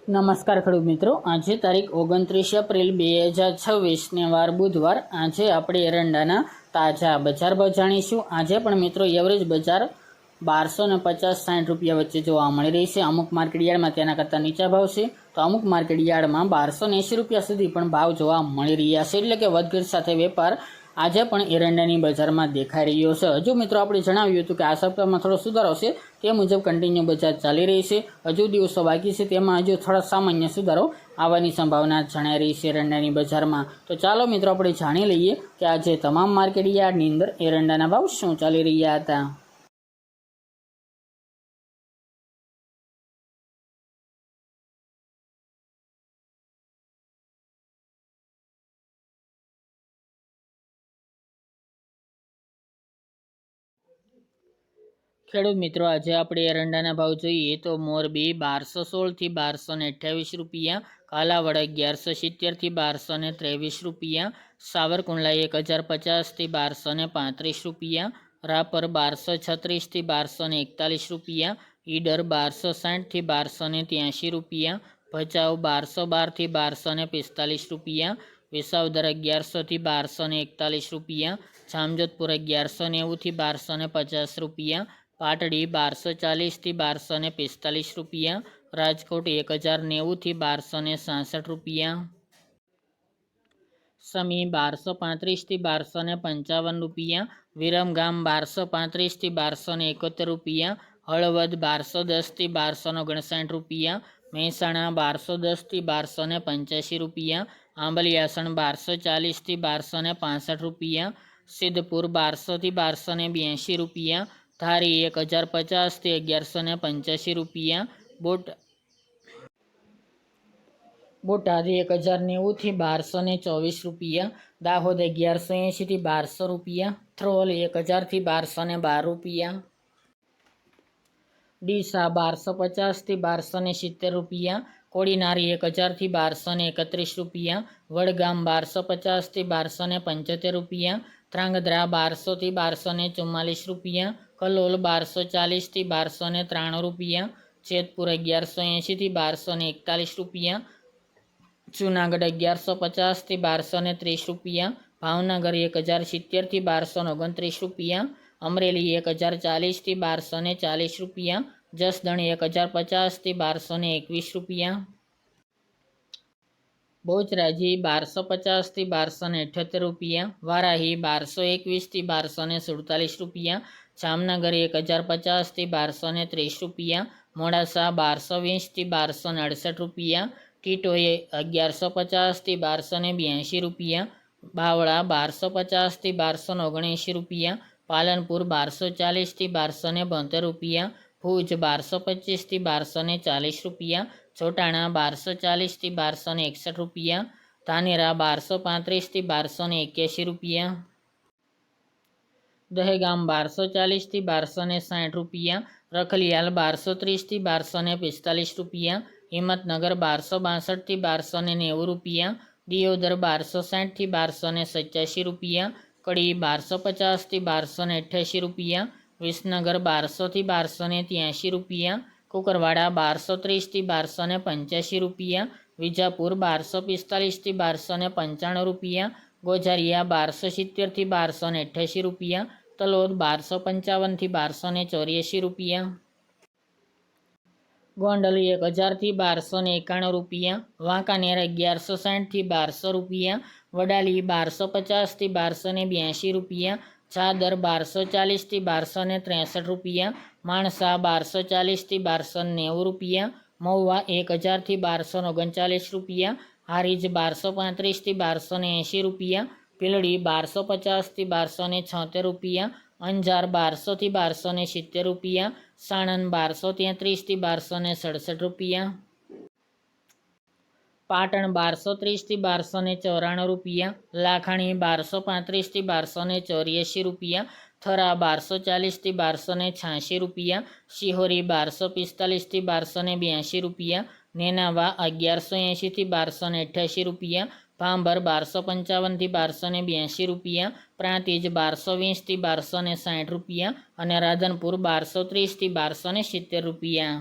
નમસ્કાર ખેડૂત મિત્રો, આજે તારીખ 29 એપ્રિલ 2026 વાર બુધવાર. આજે આપણે એરંડાના તાજા બજાર ભાવ જાણીશું. આજે પણ મિત્રો એવરેજ બજાર 1250-60 રૂપિયા વચ્ચે જોવા મળી રહી છે. અમુક માર્કેટ યાર્ડમાં તેના કરતાં નીચા ભાવ છે, તો અમુક માર્કેટ યાર્ડમાં 1280 રૂપિયા સુધી પણ ભાવ જોવા મળી રહ્યા છે. એટલે કે વધઘટ સાથે વેપાર આજે પણ એરંડાની બજારમાં દેખાઈ રહ્યો છે. હજુ મિત્રો આપણે જણાવ્યું હતું કે આ સપ્તાહમાં થોડો સુધારો છે, તે મુજબ કન્ટિન્યુ બજાર ચાલી રહી છે. હજુ દિવસો બાકી છે, તેમાં હજુ થોડો સામાન્ય સુધારો આવવાની સંભાવના જણાઈ રહી છે એરંડાની બજારમાં. તો ચાલો મિત્રો આપણે જાણી લઈએ કે આજે તમામ માર્કેટ યાર્ડની અંદર એરંડાના ભાવ શું ચાલી રહ્યા હતા. ખેડૂત મિત્રો, આજે આપણે એરંડાના ભાવ જોઈએ તો મોરબી 1216 થી 1228 રૂપિયા, કાલાવડ 1170 થી 1223 રૂપિયા, સાવરકુંડલા 1050 થી 1235 રૂપિયા, રાપર 1236 થી 1241 રૂપિયા, ઈડર 1260 થી 1283 રૂપિયા, ભચાઉ 1212 થી 1245 રૂપિયા, વિસાવદર 1100 થી 1241 રૂપિયા, જામજોધપુર 1190 થી 1250 રૂપિયા, પાટડી 1240 થી 1245 રૂપિયા, રાજકોટ 1090 થી 1266 રૂપિયા, સમી 1235 થી 1255 રૂપિયા, વિરમગામ 1235 થી 1271 રૂપિયા, હળવદ 1210 થી 1259 રૂપિયા, મહેસાણા 1210 થી 1285 રૂપિયા, આંબલિયાસણ 1240 થી 1265 રૂપિયા, સિદ્ધપુર 1200 થી 1282 રૂપિયા, ધારી 1050 થી 1185 રૂપિયા, બોટાદ 1090 થી 1224 રૂપિયા, દાહોદ 1180 થી 1200 રૂપિયા, થ્રોલ 1000 થી 1212 રૂપિયા, ડીસા 1250 થી 1270 રૂપિયા, કોડીનારી 1000 થી 1231 રૂપિયા, વડગામ 1250 થી 1275 રૂપિયા, ધ્રાંગધ્રા 1200 થી 1244 રૂપિયા, કલોલ 1240 થી 1293 રૂપિયા, જેતપુર 1180 થી 1241 રૂપિયા, જૂનાગઢ 1150 થી 1230 રૂપિયા, ભાવનગર 1070 થી 1229 રૂપિયા, અમરેલી 1040 થી 1240 રૂપિયા, જસદણ 1050 થી 1221 રૂપિયા, બોચરાજી 1250 થી 1278 રૂપિયા, વારાહી 1221 થી 1247 રૂપિયા, જામનગર 1050 થી 1230 રૂપિયા, મોડાસા 1220 થી 1268 રૂપિયા, ટીટોએ 1150 થી 1282 રૂપિયા, બાવળા 1250 થી 1279 રૂપિયા, પાલનપુર 1240 થી 1272 રૂપિયા, ભુજ 1225 થી 1240 રૂપિયા, ચોટાણા 1240 થી 1261 રૂપિયા, ધાનેરા 1235 થી 1281 રૂપિયા, દહેગામ 1240 થી 1260 રૂપિયા, રખલિયાલ 1230 થી 1245 રૂપિયા, હિંમતનગર 1262 થી 1290 રૂપિયા, દિયોદર 1260 થી 1287 રૂપિયા, કડી 1250 થી 1288 રૂપિયા, વિસનગર 1200 થી 1283 રૂપિયા, કુકરવાડા 1230 થી 1285 રૂપિયા, વિજાપુર 1245 થી 1295 રૂપિયા, ગોઝારિયા 1270 થી 1288 રૂપિયા, તલોદ 1255 થી 1284 રૂપિયા, ગોંડલ 1000 થી 1291 રૂપિયા, વાંકાનેર 1160 થી 1200 રૂપિયા, વડાલી 1250 થી 1282 રૂપિયા, ચાદર 1240 થી 1263 રૂપિયા, માણસા 1240 થી 1290 રૂપિયા, મહુવા 1000 થી 1239 રૂપિયા, હારીજ 1235 થી 1280 રૂપિયા, પીલડી 1250 થી 1276 રૂપિયા, અંજાર 1200 થી 1270 રૂપિયા, સાણંદ 1233 થી 1267 રૂપિયા, પાટણ 1230 થી 1294 રૂપિયા, લાખાણી 1235 થી 1284 રૂપિયા, થરા 1240 થી 1286 રૂપિયા, શિહોરી 1245 થી 1282 રૂપિયા, નેનાવા 1180 થી 1288 રૂપિયા, ભાંભર 1255 થી 1282 રૂપિયા, પ્રાંતિજ 1220 થી 1260 રૂપિયા અને રાધનપુર 1230 થી 1270 રૂપિયા.